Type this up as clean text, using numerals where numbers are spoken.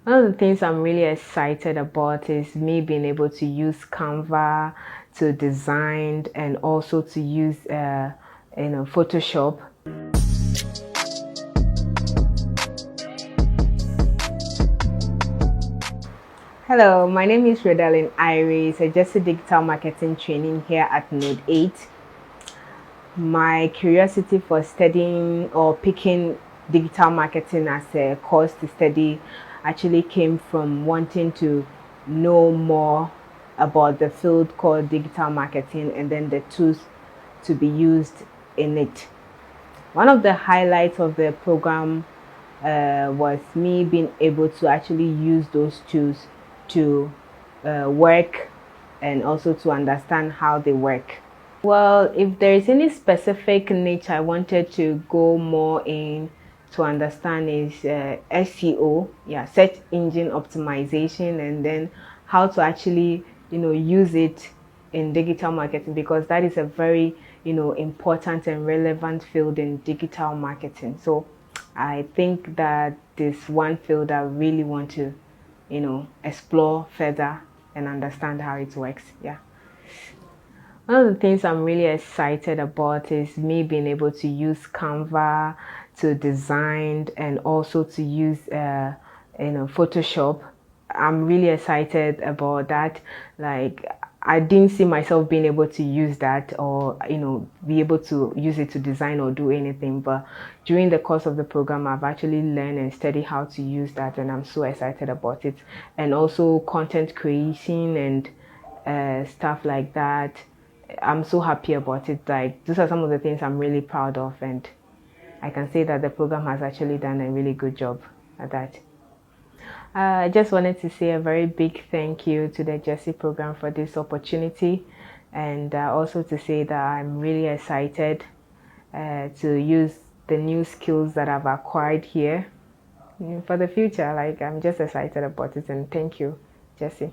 One of the things I'm really excited about is me being able to use Canva to design and also to use Photoshop. Hello, my name is Rhodalynn Nukunu, a JESI Digital Marketing training here at Node 8. My curiosity for studying or picking digital marketing as a course to study actually came from wanting to know more about the field called digital marketing and then the tools to be used in it. One of the highlights of the program was me being able to actually use those tools to work and also to understand how they work. Well, if there is any specific niche I wanted to go more in to understand is SEO, search engine optimization, and then how to actually use it in digital marketing, because that is a very important and relevant field in digital marketing. So I think that this one field I really want to explore further and understand how it works. One of the things I'm really excited about is me being able to use Canva to design and also to use Photoshop. I'm really excited about that. Like, I didn't see myself being able to use that or be able to use it to design or do anything, but during the course of the program I've actually learned and studied how to use that, and I'm so excited about it. And also content creation and stuff like that. I'm so happy about it. Like, those are some of the things I'm really proud of, and I can say that the program has actually done a really good job at that. I just wanted to say a very big thank you to the JESI program for this opportunity, and also to say that I'm really excited to use the new skills that I've acquired here for the future. Like, I'm just excited about it, and thank you, JESI.